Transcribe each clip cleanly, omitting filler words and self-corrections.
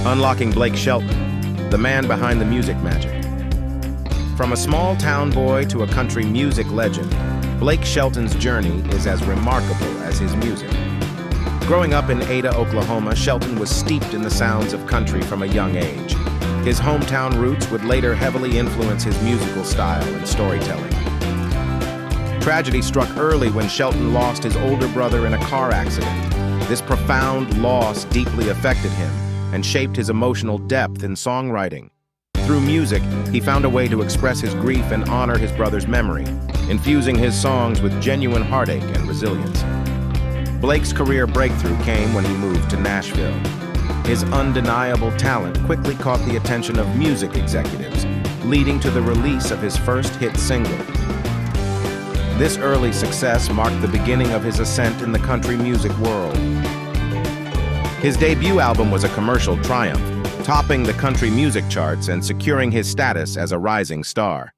Unlocking Blake Shelton, the man behind the music magic. From a small town boy to a country music legend, Blake Shelton's journey is as remarkable as his music. Growing up in Ada, Oklahoma, Shelton was steeped in the sounds of country from a young age. His hometown roots would later heavily influence his musical style and storytelling. Tragedy struck early when Shelton lost his older brother in a car accident. This profound loss deeply affected him and shaped his emotional depth in songwriting. Through music, he found a way to express his grief and honor his brother's memory, infusing his songs with genuine heartache and resilience. Blake's career breakthrough came when he moved to Nashville. His undeniable talent quickly caught the attention of music executives, leading to the release of his first hit single. This early success marked the beginning of his ascent in the country music world. His debut album was a commercial triumph, topping the country music charts and securing his status as a rising star.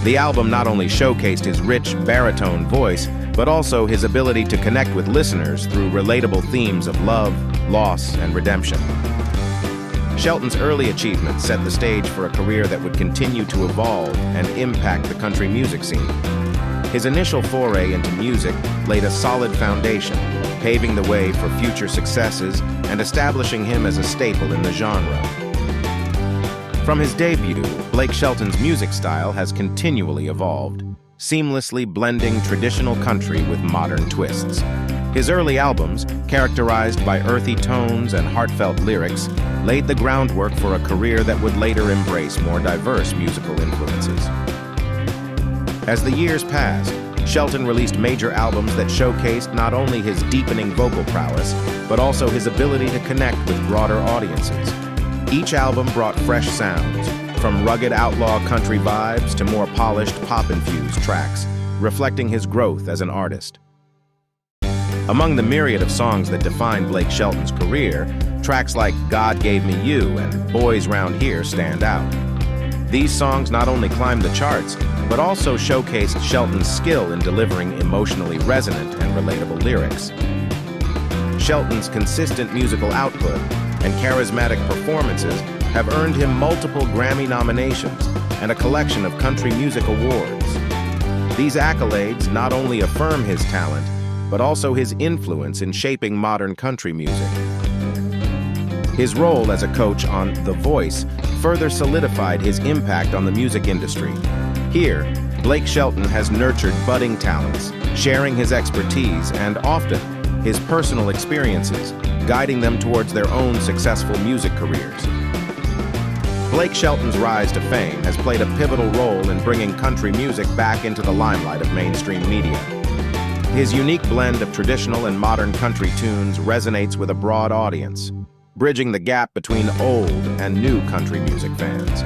The album not only showcased his rich baritone voice, but also his ability to connect with listeners through relatable themes of love, loss, and redemption. Shelton's early achievements set the stage for a career that would continue to evolve and impact the country music scene. His initial foray into music laid a solid foundation, paving the way for future successes and establishing him as a staple in the genre. From his debut, Blake Shelton's music style has continually evolved, seamlessly blending traditional country with modern twists. His early albums, characterized by earthy tones and heartfelt lyrics, laid the groundwork for a career that would later embrace more diverse musical influences. As the years passed, Shelton released major albums that showcased not only his deepening vocal prowess, but also his ability to connect with broader audiences. Each album brought fresh sounds, from rugged outlaw country vibes to more polished pop-infused tracks, reflecting his growth as an artist. Among the myriad of songs that defined Blake Shelton's career, tracks like God Gave Me You and Boys Round Here stand out. These songs not only climbed the charts, but also showcased Shelton's skill in delivering emotionally resonant and relatable lyrics. Shelton's consistent musical output and charismatic performances have earned him multiple Grammy nominations and a collection of country music awards. These accolades not only affirm his talent, but also his influence in shaping modern country music. His role as a coach on The Voice further solidified his impact on the music industry. Here, Blake Shelton has nurtured budding talents, sharing his expertise and often his personal experiences, guiding them towards their own successful music careers. Blake Shelton's rise to fame has played a pivotal role in bringing country music back into the limelight of mainstream media. His unique blend of traditional and modern country tunes resonates with a broad audience, bridging the gap between old and new country music fans.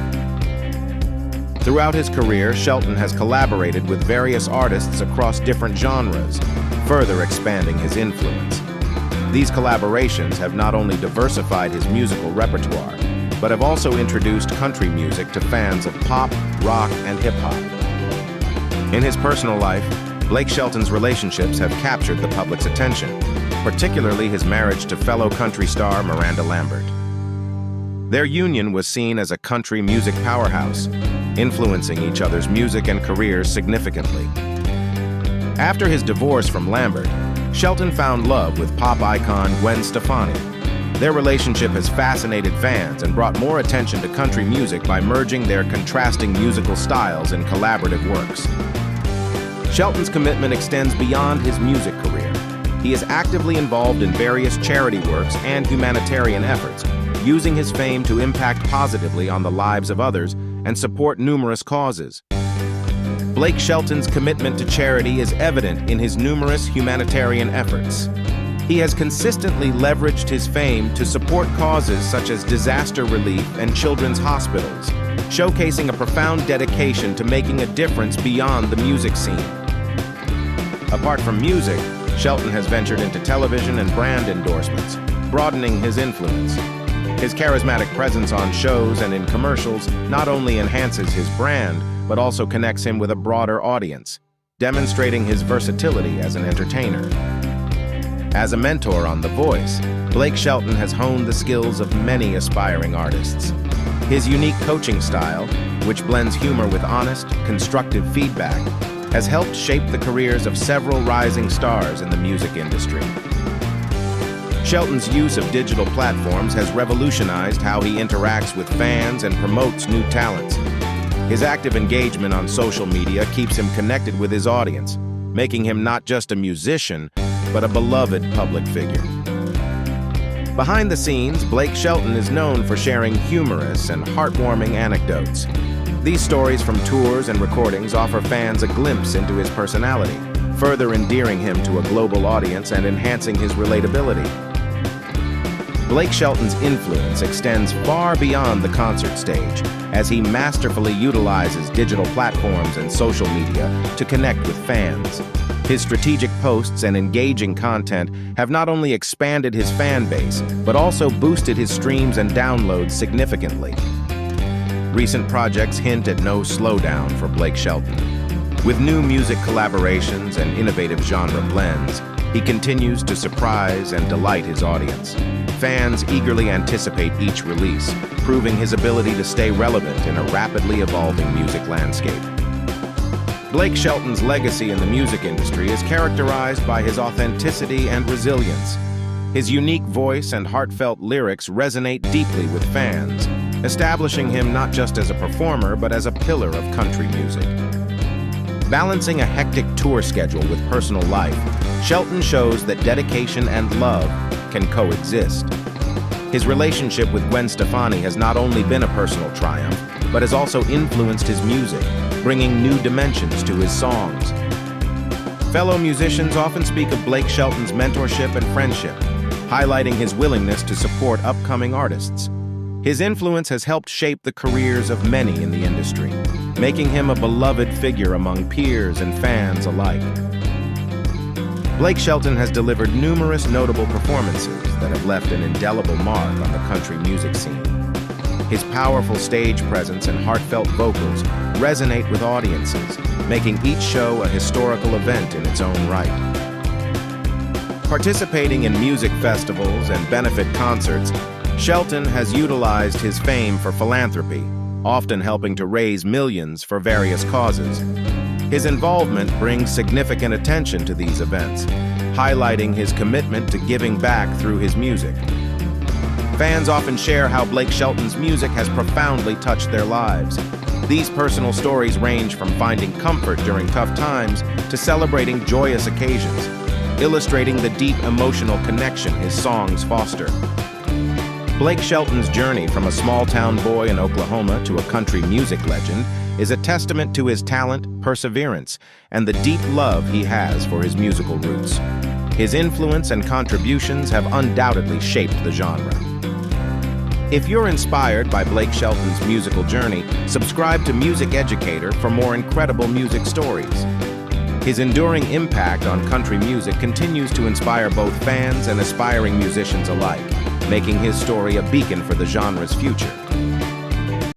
Throughout his career, Shelton has collaborated with various artists across different genres, further expanding his influence. These collaborations have not only diversified his musical repertoire, but have also introduced country music to fans of pop, rock, and hip-hop. In his personal life, Blake Shelton's relationships have captured the public's attention, particularly his marriage to fellow country star Miranda Lambert. Their union was seen as a country music powerhouse, influencing each other's music and careers significantly. After his divorce from Lambert, Shelton found love with pop icon Gwen Stefani. Their relationship has fascinated fans and brought more attention to country music by merging their contrasting musical styles in collaborative works. Shelton's commitment extends beyond his music career. He is actively involved in various charity works and humanitarian efforts, using his fame to impact positively on the lives of others and support numerous causes. Blake Shelton's commitment to charity is evident in his numerous humanitarian efforts. He has consistently leveraged his fame to support causes such as disaster relief and children's hospitals, showcasing a profound dedication to making a difference beyond the music scene. Apart from music, Shelton has ventured into television and brand endorsements, broadening his influence. His charismatic presence on shows and in commercials not only enhances his brand, but also connects him with a broader audience, demonstrating his versatility as an entertainer. As a mentor on The Voice, Blake Shelton has honed the skills of many aspiring artists. His unique coaching style, which blends humor with honest, constructive feedback, has helped shape the careers of several rising stars in the music industry. Shelton's use of digital platforms has revolutionized how he interacts with fans and promotes new talents. His active engagement on social media keeps him connected with his audience, making him not just a musician, but a beloved public figure. Behind the scenes, Blake Shelton is known for sharing humorous and heartwarming anecdotes. These stories from tours and recordings offer fans a glimpse into his personality, further endearing him to a global audience and enhancing his relatability. Blake Shelton's influence extends far beyond the concert stage, as he masterfully utilizes digital platforms and social media to connect with fans. His strategic posts and engaging content have not only expanded his fan base, but also boosted his streams and downloads significantly. Recent projects hint at no slowdown for Blake Shelton. With new music collaborations and innovative genre blends, he continues to surprise and delight his audience. Fans eagerly anticipate each release, proving his ability to stay relevant in a rapidly evolving music landscape. Blake Shelton's legacy in the music industry is characterized by his authenticity and resilience. His unique voice and heartfelt lyrics resonate deeply with fans, establishing him not just as a performer, but as a pillar of country music. Balancing a hectic tour schedule with personal life, Shelton shows that dedication and love can coexist. His relationship with Gwen Stefani has not only been a personal triumph, but has also influenced his music, bringing new dimensions to his songs. Fellow musicians often speak of Blake Shelton's mentorship and friendship, highlighting his willingness to support upcoming artists. His influence has helped shape the careers of many in the industry, making him a beloved figure among peers and fans alike. Blake Shelton has delivered numerous notable performances that have left an indelible mark on the country music scene. His powerful stage presence and heartfelt vocals resonate with audiences, making each show a historical event in its own right. Participating in music festivals and benefit concerts, Shelton has utilized his fame for philanthropy, often helping to raise millions for various causes. His involvement brings significant attention to these events, highlighting his commitment to giving back through his music. Fans often share how Blake Shelton's music has profoundly touched their lives. These personal stories range from finding comfort during tough times to celebrating joyous occasions, illustrating the deep emotional connection his songs foster. Blake Shelton's journey from a small-town boy in Oklahoma to a country music legend is a testament to his talent, perseverance, and the deep love he has for his musical roots. His influence and contributions have undoubtedly shaped the genre. If you're inspired by Blake Shelton's musical journey, subscribe to Music Educator for more incredible music stories. His enduring impact on country music continues to inspire both fans and aspiring musicians alike, making his story a beacon for the genre's future.